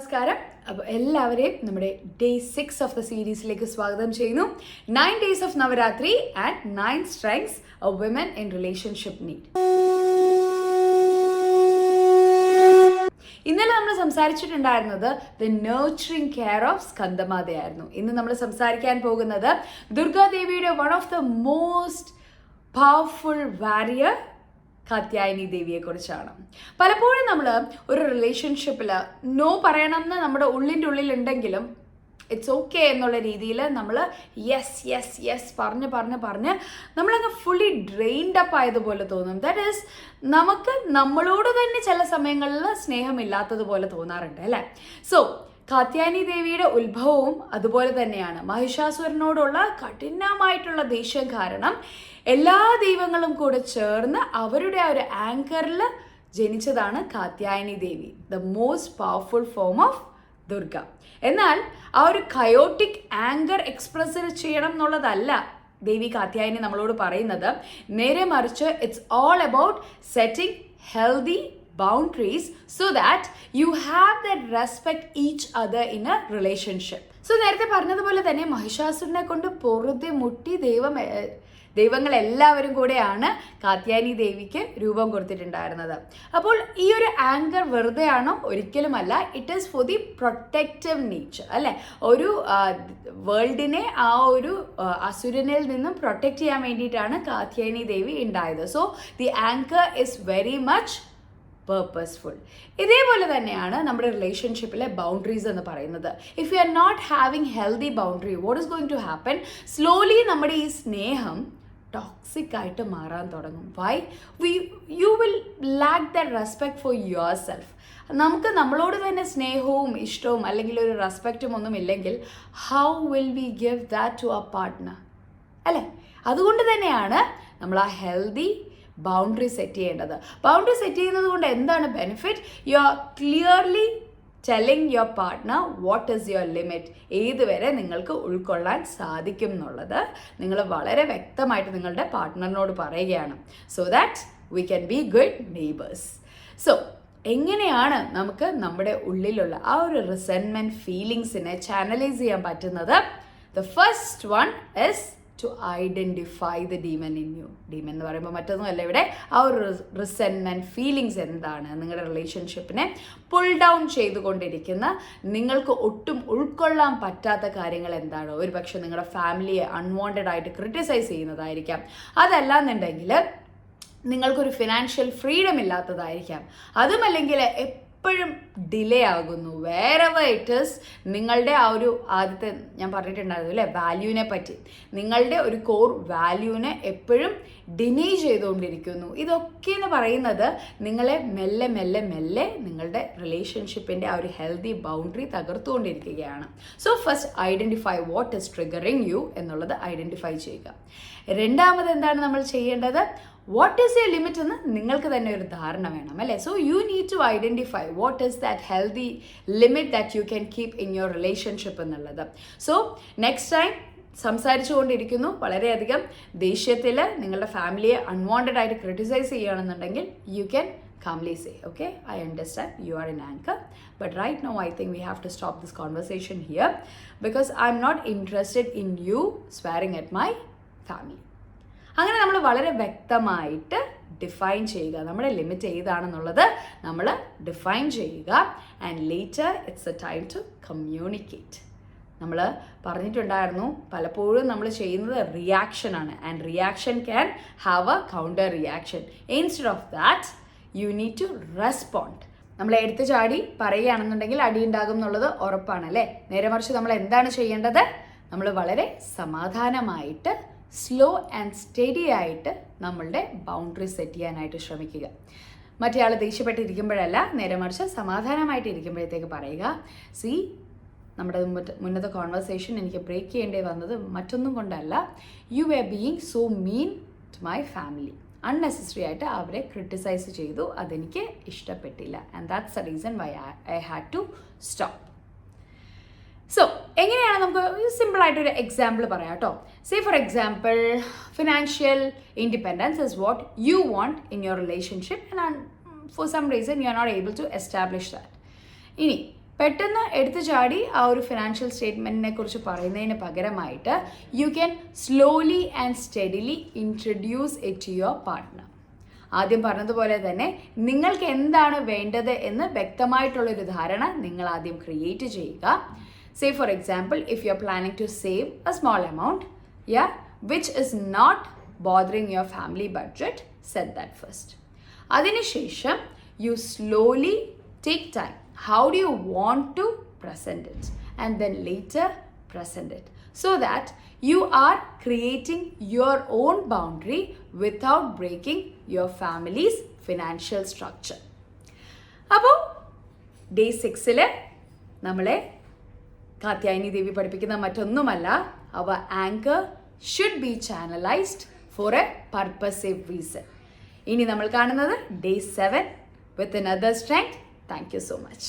നമസ്കാരം. അപ്പോൾ എല്ലാവരെയും നമ്മുടെ ഡേ 6 ഓഫ് ദ സീരീസിലേക്ക് സ്വാഗതം ചെയ്യുന്നു. 9 days of Navratri and 9 strengths a women in relationship need. ഇന്നലെ നമ്മൾ സംസാരിച്ചിട്ടുണ്ടായിരുന്നത് ദ നർച്ചറിങ് കെയർ ഓഫ് സ്കന്ദമാതയായിരുന്നു. ഇന്ന് നമ്മൾ സംസാരിക്കാൻ പോകുന്നത് ദുർഗാദേവിയുടെ one of the most powerful warrior Katyayani ദേവിയെ കുറിച്ചാണ്. പലപ്പോഴും നമ്മൾ ഒരു റിലേഷൻഷിപ്പിൽ നോ പറയണമെന്ന് നമ്മുടെ ഉള്ളിലുണ്ടെങ്കിലും ഇറ്റ്സ് ഓക്കെ എന്നുള്ള രീതിയിൽ നമ്മൾ യെസ് പറഞ്ഞ് നമ്മളങ്ങ് ഫുള്ളി ഡ്രെയിൻഡ് അപ്പ് ആയതുപോലെ തോന്നും. ദാറ്റ് ഈസ് നമുക്ക് നമ്മളോട് തന്നെ ചില സമയങ്ങളിൽ സ്നേഹമില്ലാത്തതുപോലെ തോന്നാറുണ്ട് അല്ലേ? സോ കാത്യായനി ദേവിയുടെ ഉത്ഭവവും അതുപോലെ തന്നെയാണ്. മഹിഷാസുരനോടുള്ള കഠിനമായിട്ടുള്ള ദേഷ്യം കാരണം എല്ലാ ദൈവങ്ങളും കൂടെ ചേർന്ന് അവരുടെ ആ ഒരു ആങ്കറിൽ ജനിച്ചതാണ് Katyayani Devi, the most powerful form of Durga. എന്നാൽ ആ ഒരു കയോട്ടിക് ആങ്കർ എക്സ്പ്രസ് ചെയ്യണം എന്നുള്ളതല്ല ദേവി കാത്യായനി നമ്മളോട് പറയുന്നത്. നേരെ മറിച്ച് it's all about setting healthy boundaries so that you have that respect each other in a relationship. So നേരത്തെ പറഞ്ഞതുപോലെ തന്നെ മഹിഷാസുരനെ കൊണ്ട് പൊറുതി മുട്ടി ദൈവങ്ങൾ എല്ലാവരും കൂടെയാണ് കാത്യായനി ദേവിക്ക് രൂപം കൊടുത്തിട്ടുണ്ടായിരുന്നത്. അപ്പോൾ ഈ ഒരു ആങ്കർ വെറുതെ ആണോ? ഒരിക്കലുമല്ല. It is for the protective nature അല്ലെ? ഒരു വേൾഡിനെ ആ ഒരു അസുരനിൽ നിന്നും പ്രൊട്ടക്റ്റ് ചെയ്യാൻ വേണ്ടിയിട്ടാണ് കാത്യായനി ദേവി ഉണ്ടായത്. So the anchor is very much purposeful. ഇതേപോലെ തന്നെയാണ് നമ്മുടെ റിലേഷൻഷിപ്പിലെ ബൗണ്ടറീസ് എന്ന് പറയുന്നത്. If you are not having healthy boundary, what is going to happen? Slowly നമ്മുടെ ഈ സ്നേഹം ടോക്സിക് ആയിട്ട് മാറാൻ തുടങ്ങും. Why? You will lack the respect for your self. നമുക്ക് നമ്മളോട് തന്നെ സ്നേഹവും ഇഷ്ടവും അല്ലെങ്കിൽ ഒരു റെസ്പെക്റ്റും ഒന്നും ഇല്ലെങ്കിൽ how will we give that to our partner അല്ലേ? അതുകൊണ്ട് തന്നെയാണ് നമ്മൾ ആ ഹെൽത്തി ബൗണ്ടറി സെറ്റ് ചെയ്യേണ്ടത്. ബൗണ്ടറി സെറ്റ് ചെയ്യുന്നത് കൊണ്ട് എന്താണ് benefit? You are clearly telling your partner what is your limit, ഏതുവരെ നിങ്ങൾക്ക് ഉൾക്കൊള്ളാൻ സാധിക്കും എന്നുള്ളത് നിങ്ങൾ വളരെ വ്യക്തമായിട്ട് നിങ്ങളുടെ പാർട്ട്ണറിനോട് പറയുകയാണ്. So that we can be good neighbours. So എങ്ങനെയാണ് നമുക്ക് നമ്മുടെ ഉള്ളിലുള്ള ആ ഒരു റിസെൻമെൻറ്റ് ഫീലിങ്സിനെ ചാനലൈസ് ചെയ്യാൻ പറ്റുന്നത്? The first one is to identify the demon in you. Demon എന്ന് പറയുമ്പോൾ മറ്റൊന്നുമല്ല, ഇവിടെ ആ ഒരു റിസെൻമെൻറ്റ് ഫീലിങ്സ് എന്താണ്, നിങ്ങളുടെ റിലേഷൻഷിപ്പിനെ പുൾ ഡൗൺ ചെയ്തുകൊണ്ടിരിക്കുന്ന, നിങ്ങൾക്ക് ഒട്ടും ഉൾക്കൊള്ളാൻ പറ്റാത്ത കാര്യങ്ങൾ എന്താണ്? ഒരു പക്ഷേ നിങ്ങളുടെ ഫാമിലിയെ അൺവാണ്ടഡ് ആയിട്ട് ക്രിട്ടിസൈസ് ചെയ്യുന്നതായിരിക്കാം. അതല്ലാന്നുണ്ടെങ്കിൽ നിങ്ങൾക്കൊരു ഫിനാൻഷ്യൽ ഫ്രീഡം ഇല്ലാത്തതായിരിക്കാം. അതുമല്ലെങ്കിൽ എപ്പോഴും ഡിലേ ആകുന്നു. വേറെവർ ഇറ്റ് ഈസ്, നിങ്ങളുടെ ആ ഒരു ആദ്യത്തെ ഞാൻ പറഞ്ഞിട്ടുണ്ടായിരുന്നു അല്ലേ, വാല്യൂവിനെ പറ്റി, നിങ്ങളുടെ ഒരു കോർ വാല്യൂവിനെ എപ്പോഴും ഡിനേ ചെയ്തുകൊണ്ടിരിക്കുന്നു. ഇതൊക്കെ എന്ന് പറയുന്നത് നിങ്ങളെ മെല്ലെ നിങ്ങളുടെ റിലേഷൻഷിപ്പിൻ്റെ ആ ഒരു ഹെൽത്തി ബൗണ്ടറി തകർത്തുകൊണ്ടിരിക്കുകയാണ്. So first identify what is triggering you എന്നുള്ളത് ഐഡൻറ്റിഫൈ ചെയ്യുക. രണ്ടാമത് എന്താണ് നമ്മൾ ചെയ്യേണ്ടത്? വാട്ട് ഈസ് യർ ലിമിറ്റ് എന്ന് നിങ്ങൾക്ക് തന്നെ ഒരു ധാരണ വേണം അല്ലേ? So you need to identify what is that healthy limit that you can keep in your relationship എന്നുള്ളത്. സോ നെക്സ്റ്റ് ടൈം സംസാരിച്ചുകൊണ്ടിരിക്കുന്നു, വളരെയധികം ദേഷ്യത്തിൽ നിങ്ങളുടെ ഫാമിലിയെ അൺവാണ്ടഡ് ആയിട്ട് ക്രിട്ടിസൈസ് ചെയ്യുകയാണെന്നുണ്ടെങ്കിൽ you can calmly say, okay, I understand you are an anchor, but right now I think we have to stop this conversation here because I'm not interested in you swearing at my family. അങ്ങനെ നമ്മൾ വളരെ വ്യക്തമായിട്ട് define ചെയ്യുക, നമ്മുടെ limit ഏതാണെന്നുള്ളത് നമ്മൾ define ചെയ്യുക. And later it's a time to communicate. നമ്മൾ പറഞ്ഞിട്ടുണ്ടായിരുന്നു, പലപ്പോഴും നമ്മൾ ചെയ്യുന്നത് റിയാക്ഷനാണ്. And reaction can have a counter reaction. Instead of that you need to respond. നമ്മൾ എടുത്തു ചാടി പറയുകയാണെന്നുണ്ടെങ്കിൽ അടി ഉണ്ടാകും എന്നുള്ളത് ഉറപ്പാണ് അല്ലേ? നേരെ മറിച്ച് നമ്മൾ എന്താണ് ചെയ്യേണ്ടത്? നമ്മൾ വളരെ സമാധാനമായിട്ട് സ്ലോ ആൻഡ് സ്റ്റഡി ആയിട്ട് നമ്മളുടെ ബൗണ്ടറി സെറ്റ് ചെയ്യാനായിട്ട് ശ്രമിക്കുക. മറ്റേ ആൾ ദേഷ്യപ്പെട്ടിരിക്കുമ്പോഴല്ല, നേരെ മറിച്ച് സമാധാനമായിട്ട് ഇരിക്കുമ്പോഴത്തേക്ക് പറയുക, സി നമ്മുടെ മുന്നത്തെ കോൺവെർസേഷൻ എനിക്ക് ബ്രേക്ക് ചെയ്യേണ്ടി വന്നത് മറ്റൊന്നും കൊണ്ടല്ല, you are being so mean to my family. Unnecessary ആയിട്ട് അവരെ ക്രിട്ടിസൈസ് ചെയ്തു, അതെനിക്ക് ഇഷ്ടപ്പെട്ടില്ല. And that's a reason why I had to stop. So എങ്ങനെയാണ് നമുക്ക് സിമ്പിളായിട്ടൊരു എക്സാമ്പിൾ പറയാം കേട്ടോ. Say for example, financial independence is what you want in your relationship and for some reason you are not able to establish that. ഇനി പെട്ടെന്ന് എടുത്തു ചാടി ആ ഒരു ഫിനാൻഷ്യൽ സ്റ്റേറ്റ്മെൻറ്റിനെ കുറിച്ച് പറയുന്നതിന് പകരമായിട്ട് you can slowly and steadily introduce it to your partner. ആദ്യം പറഞ്ഞതുപോലെ തന്നെ നിങ്ങൾക്ക് എന്താണ് വേണ്ടത് എന്ന് വ്യക്തമായിട്ടുള്ളൊരു ധാരണ നിങ്ങൾ ആദ്യം ക്രിയേറ്റ് ചെയ്യുക. Say for example, if you are planning to save a small amount, which is not bothering your family budget, set that first. അതിനുശേഷം you slowly take time. How do you want to present it? And then later present it. So that you are creating your own boundary without breaking your family's financial structure. അപ്പോൾ day 6 നമ്മളെ കാത്യായനി ദേവി പഠിപ്പിക്കുന്ന മറ്റൊന്നുമല്ല, our anger should be channelized for a purposive reason. ഇനി നമ്മൾ കാണുന്നത് day 7 with another strength. Thank you so much.